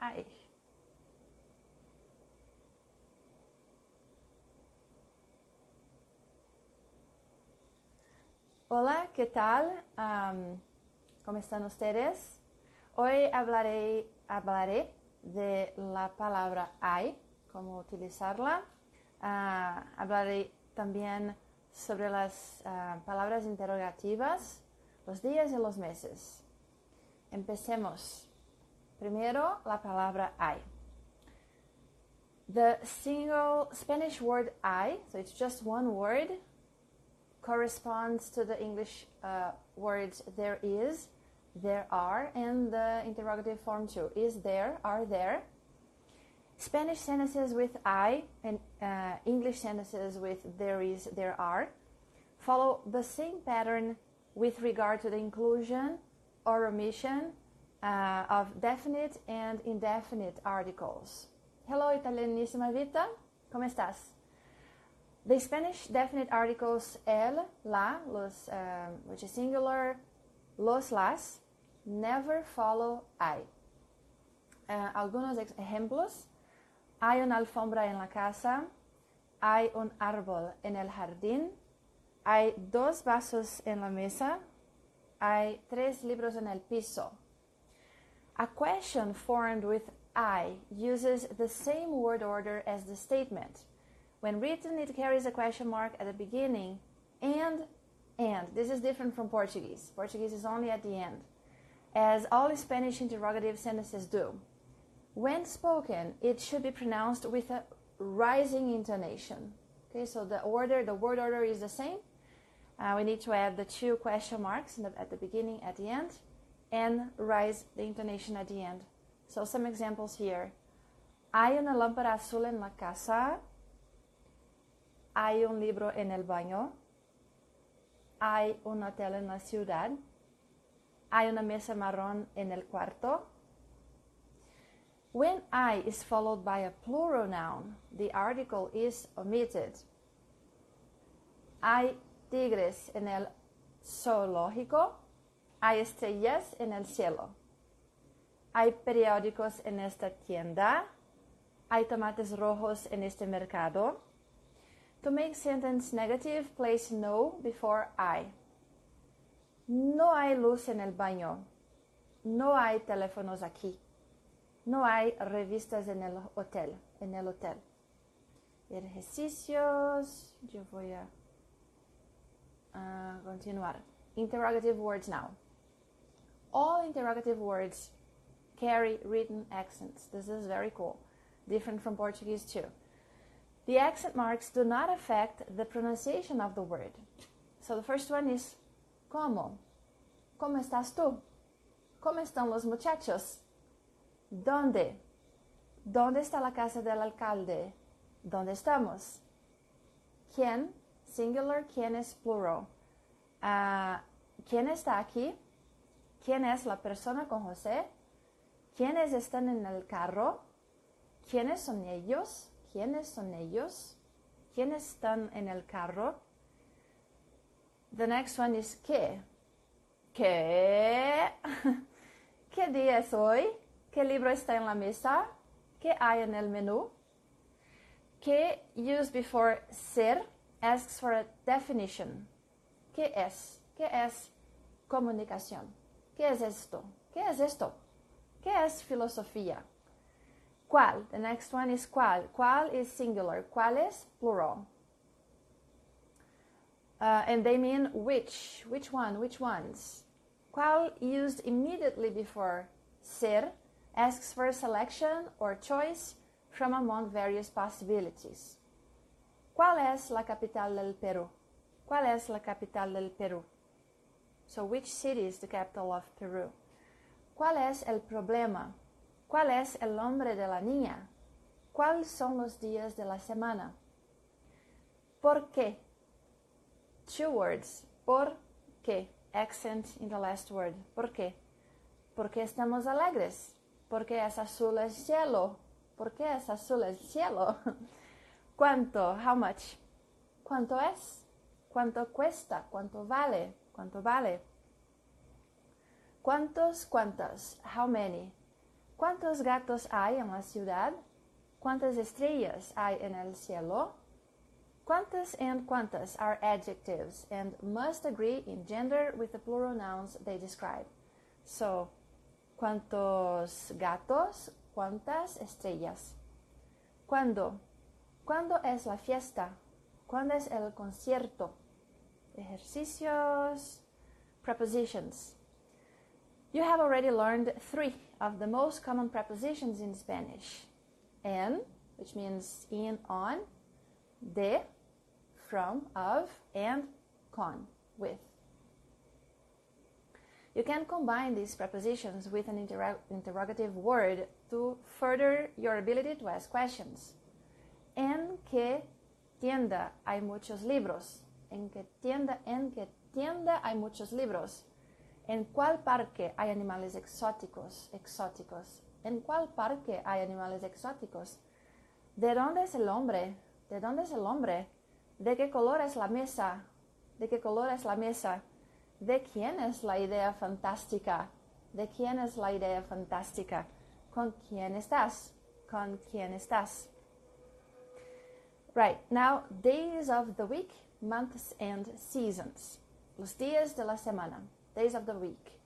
hay. Hola, ¿qué tal? ¿Cómo están ustedes? Hoy hablaré de la palabra hay, cómo utilizarla. Hablaré también sobre las palabras interrogativas, los días y los meses. Empecemos. Primero, la palabra hay. The single Spanish word hay, so it's just one word, corresponds to the English words there is, there are, and the interrogative form too. Is there, are there. Spanish sentences with I and English sentences with there is, there are follow the same pattern with regard to the inclusion or omission of definite and indefinite articles. Hello, italianissima Vita, ¿cómo estás? The Spanish definite articles el, la, los, which is singular, los, las, never follow I. Algunos ejemplos. Hay una alfombra en la casa. Hay un árbol en el jardín. Hay 2 vasos en la mesa. Hay 3 libros en el piso. A question formed with I uses the same word order as the statement. When written, it carries a question mark at the beginning and. This is different from Portuguese. Portuguese is only at the end, as all Spanish interrogative sentences do. When spoken, it should be pronounced with a rising intonation. Okay, so the word order is the same. We need to add the 2 question marks at the beginning, at the end, and rise the intonation at the end. So some examples here. Hay una lámpara azul en la casa. Hay un libro en el baño. Hay un hotel en la ciudad. Hay una mesa marrón en el cuarto. When I is followed by a plural noun, the article is omitted. Hay tigres en el zoológico. Hay estrellas en el cielo. Hay periódicos en esta tienda. Hay tomates rojos en este mercado. To make sentence negative, place no before I. No hay luz en el baño. No hay teléfonos aquí. No hay revistas en el hotel. Ejercicios. Yo voy a continuar. Interrogative words now. All interrogative words carry written accents. This is very cool. Different from Portuguese too. The accent marks do not affect the pronunciation of the word. So the first one is ¿cómo? ¿Cómo estás tú? ¿Cómo están los muchachos? ¿Dónde? ¿Dónde está la casa del alcalde? ¿Dónde estamos? ¿Quién? Singular, ¿quién es plural? ¿Quién está aquí? ¿Quién es la persona con José? ¿Quiénes están en el carro? ¿Quiénes son ellos? ¿Quiénes son ellos? ¿Quiénes están en el carro? The next one is ¿qué? ¿Qué? ¿Qué día es hoy? ¿Qué libro está en la mesa? ¿Qué hay en el menú? ¿Qué used before ser asks for a definition. ¿Qué es? ¿Qué es comunicación? ¿Qué es esto? ¿Qué es esto? ¿Qué es filosofía? ¿Cuál? The next one is ¿cuál? ¿Cuál is singular? ¿Cuál es plural? And they mean which one, which ones. ¿Cuál used immediately before ser asks for a selection or choice from among various possibilities. ¿Cuál es la capital del Perú? ¿Cuál es la capital del Perú? So which city is the capital of Peru? ¿Cuál es el problema? ¿Cuál es el nombre de la niña? ¿Cuáles son los días de la semana? ¿Por qué? 2 words. ¿Por qué? Accent in the last word. ¿Por qué? ¿Por qué estamos alegres? ¿Por qué es azul el cielo? ¿Por qué es azul el cielo? ¿Cuánto? How much? ¿Cuánto es? ¿Cuánto cuesta? ¿Cuánto vale? ¿Cuánto vale? ¿Cuántos? ¿Cuántas? How many? ¿Cuántos gatos hay en la ciudad? ¿Cuántas estrellas hay en el cielo? Cuántas and cuántas are adjectives and must agree in gender with the plural nouns they describe. So, ¿cuántos gatos? ¿Cuántas estrellas? ¿Cuándo? ¿Cuándo es la fiesta? ¿Cuándo es el concierto? Ejercicios, prepositions. You have already learned 3 of the most common prepositions in Spanish. En, which means in, on, de, from, of, and con, with. You can combine these prepositions with an interrogative word to further your ability to ask questions. ¿En qué tienda hay muchos libros? ¿En qué tienda hay muchos libros? ¿En cuál parque hay animales exóticos? ¿En cuál parque hay animales exóticos? ¿De dónde es el hombre? ¿De dónde es el hombre? ¿De qué color es la mesa? ¿De qué color es la mesa? ¿De quién es la idea fantástica? ¿De quién es la idea fantástica? ¿Con quién estás? ¿Con quién estás? Right, now, days of the week, months and seasons. Los días de la semana, days of the week.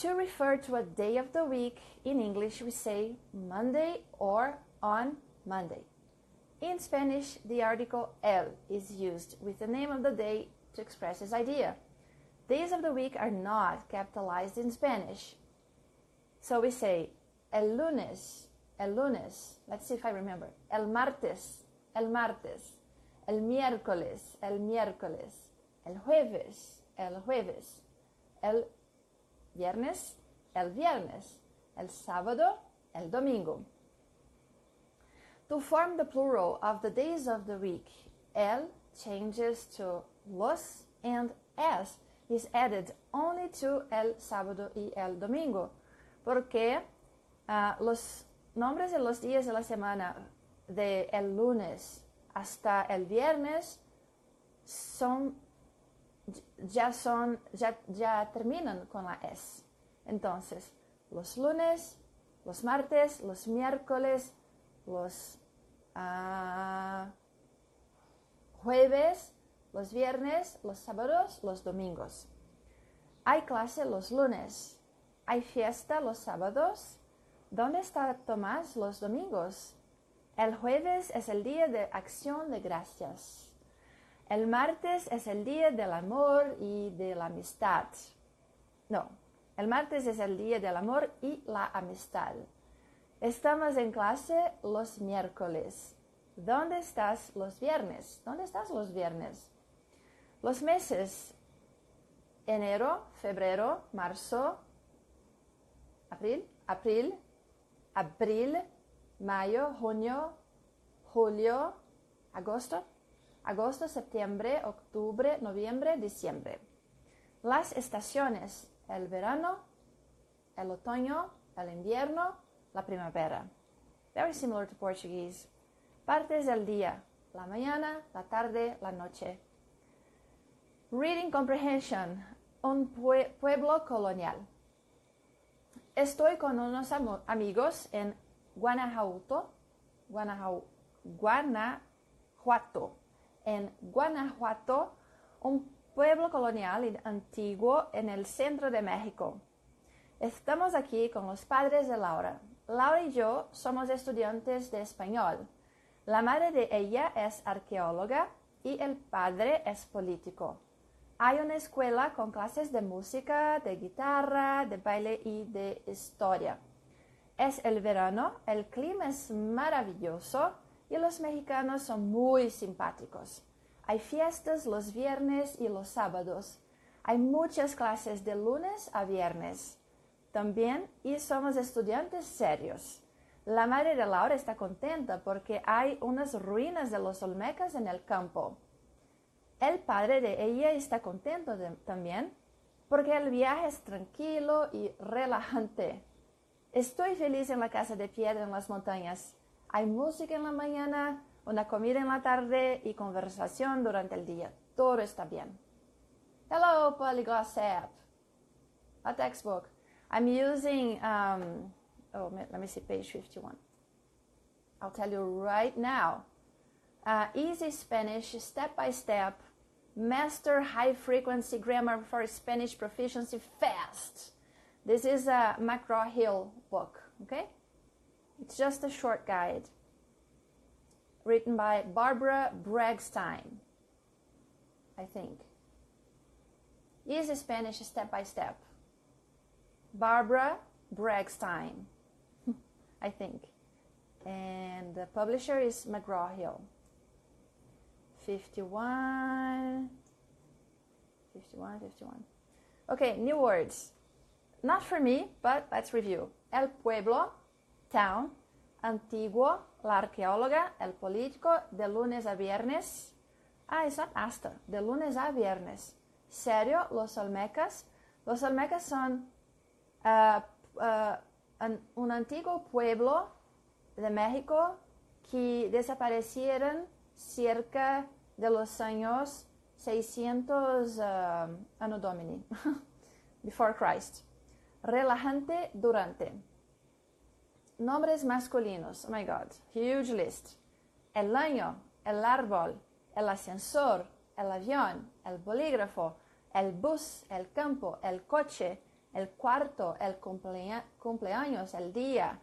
To refer to a day of the week, in English we say Monday or on Monday. In Spanish, the article el is used with the name of the day to express this idea. Days of the week are not capitalized in Spanish. So we say el lunes, let's see if I remember, el martes, el miércoles, el jueves, el viernes, el sábado, el domingo. To form the plural of the days of the week, el changes to los and es is added only to el sábado y el domingo, porque los nombres de los días de la semana de el lunes hasta el viernes ya terminan con la es. Entonces, los lunes, los martes, los miércoles, los jueves, los viernes, los sábados, los domingos. Hay clase los lunes. Hay fiesta los sábados. ¿Dónde está Tomás los domingos? El jueves es el día de acción de gracias. El martes es el día del amor y de la amistad. No, el martes es el día del amor y la amistad. Estamos en clase los miércoles. ¿Dónde estás los viernes? ¿Dónde estás los viernes? Los meses: enero, febrero, marzo, abril, mayo, junio, julio, agosto, septiembre, octubre, noviembre, diciembre. Las estaciones: el verano, el otoño, el invierno, la primavera. Very similar to Portuguese. Partes del día: la mañana, la tarde, la noche. Reading comprehension: un pueblo colonial. Estoy con unos amigos en Guanajuato. En Guanajuato, un pueblo colonial y antiguo en el centro de México. Estamos aquí con los padres de Laura. Laura y yo somos estudiantes de español. La madre de ella es arqueóloga y el padre es político. Hay una escuela con clases de música, de guitarra, de baile y de historia. Es el verano, el clima es maravilloso y los mexicanos son muy simpáticos. Hay fiestas los viernes y los sábados. Hay muchas clases de lunes a viernes. También, y somos estudiantes serios. La madre de Laura está contenta porque hay unas ruinas de los olmecas en el campo. El padre de ella está contento también porque el viaje es tranquilo y relajante. Estoy feliz en la casa de piedra en las montañas. Hay música en la mañana, una comida en la tarde y conversación durante el día. Todo está bien. Hello, Polyglot app. A textbook. I'm using Oh, let me see, page 51. I'll tell you right now. Easy Spanish, step-by-step, master high-frequency grammar for Spanish proficiency fast. This is a McGraw-Hill book, okay? It's just a short guide written by Barbara Bragstein, I think. Easy Spanish, step-by-step. Barbara Bragstein, I think. And the publisher is McGraw-Hill. 51. Okay, new words. Not for me, but let's review. El pueblo, town. Antiguo, la arqueóloga. El político, de lunes a viernes. It's not hasta, de lunes a viernes. Serio, los olmecas. Los olmecas son un antiguo pueblo de México que desaparecieron cerca de los años 600 Anno Domini, before Christ. Relajante, durante. Nombres masculinos, oh my God, huge list. El año, el árbol, el ascensor, el avión, el bolígrafo, el bus, el campo, el coche, el cuarto, el cumpleaños, el día,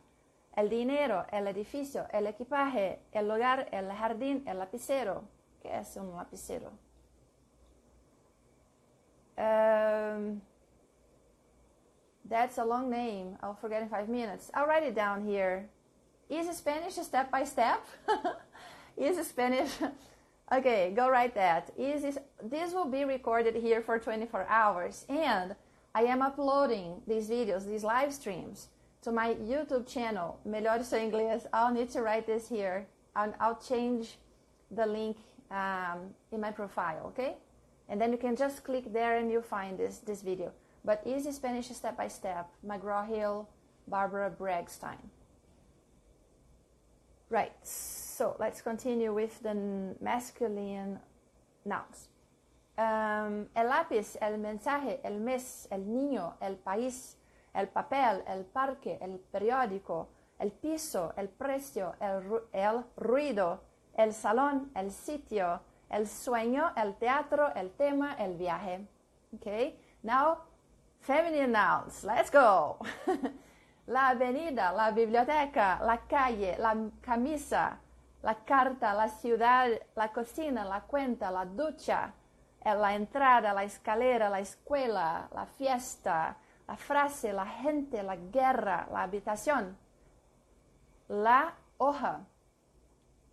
el dinero, el edificio, el equipaje, el lugar, el jardín, el lapicero. ¿Qué es un lapicero? That's a long name. I'll forget in 5 minutes. I'll write it down here. Easy Spanish, step by step. Easy Spanish. Okay, go write that. This will be recorded here for 24 hours. And I am uploading these videos, these live streams, to my YouTube channel, Melhore Seu Inglês. I'll need to write this here. I'll change the link in my profile, okay? And then you can just click there and you'll find this video. But Easy Spanish Step by Step, McGraw-Hill, Barbara Bragstein. Right, so let's continue with the masculine nouns. El lápiz, el mensaje, el mes, el niño, el país, el papel, el parque, el periódico, el piso, el precio, el ruido, el salón, el sitio, el sueño, el teatro, el tema, el viaje. Okay, now feminine nouns. Let's go. La avenida, la biblioteca, la calle, la camisa, la carta, la ciudad, la cocina, la cuenta, la ducha, la entrada, la escalera, la escuela, la fiesta, la frase, la gente, la guerra, la habitación, la hoja,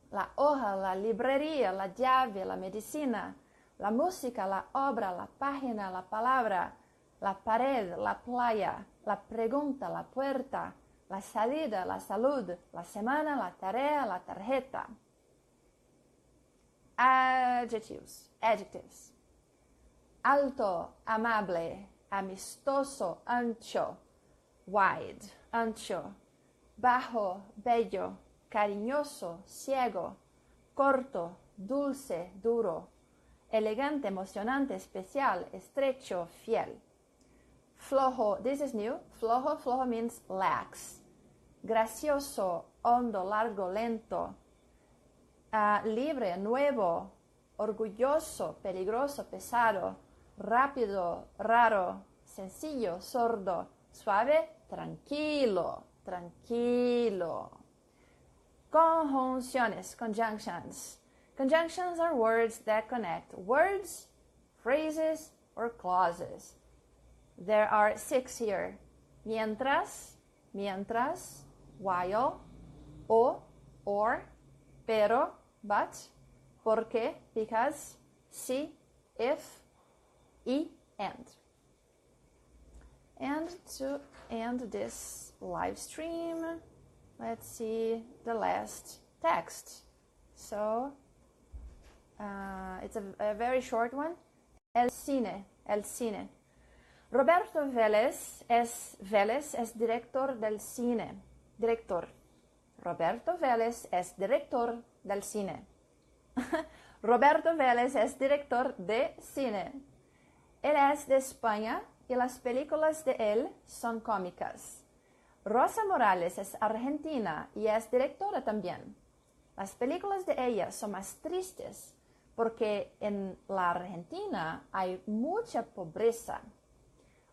la librería, la llave, la medicina, la música, la obra, la página, la palabra, la pared, la playa, la pregunta, la puerta, la salida, la salud, la semana, la tarea, la tarjeta. Adjectives. Alto, amable, amistoso, ancho, wide, ancho, bajo, bello, cariñoso, ciego, corto, dulce, duro, elegante, emocionante, especial, estrecho, fiel. Flojo, this is new. Flojo means lax. Gracioso, hondo, largo, lento. Libre, nuevo, orgulloso, peligroso, pesado, rápido, raro, sencillo, sordo, suave, tranquilo. Conjunciones, conjunctions. Conjunctions are words that connect words, phrases, or clauses. There are 6 here. Mientras, while, o, or, pero, but, porque, because, si, if, y, and. And to end this live stream, let's see the last text. So, it's a very short one. El cine. Roberto Vélez es director del cine. Roberto Vélez es director del cine. Roberto Vélez es director de cine. Él es de España y las películas de él son cómicas. Rosa Morales es argentina y es directora también. Las películas de ella son más tristes porque en la Argentina hay mucha pobreza.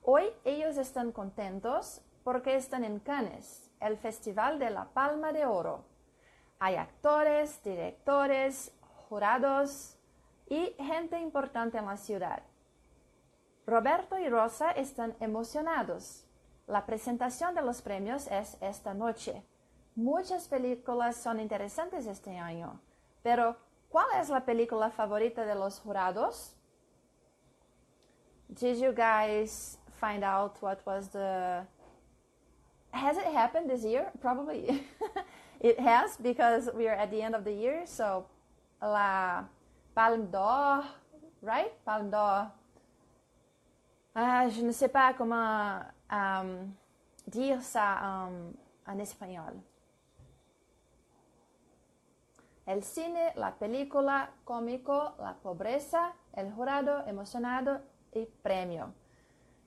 Hoy ellos están contentos porque están en Cannes, el Festival de la Palma de Oro. Hay actores, directores, jurados y gente importante en la ciudad. Roberto y Rosa están emocionados. La presentación de los premios es esta noche. Muchas películas son interesantes este año, pero ¿cuál es la película favorita de los jurados? Did you guys find out what was the... Has it happened this year? Probably. It has, because we are at the end of the year, so la Palme d'Or, right? Palme d'Or. Je ne sais pas comment dire ça en espagnol. El cine, la película, cómico, la pobreza, el jurado, emocionado y premio.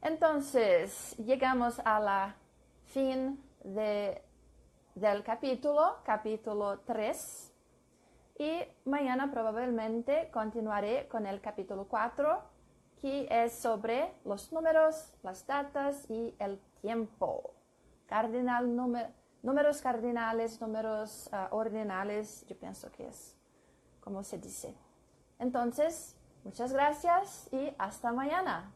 Entonces, llegamos a la fin del capítulo 3, y mañana probablemente continuaré con el capítulo 4, que es sobre los números, las datas y el tiempo. Números cardinales, números ordinales, yo pienso que es como se dice. Entonces, muchas gracias y hasta mañana.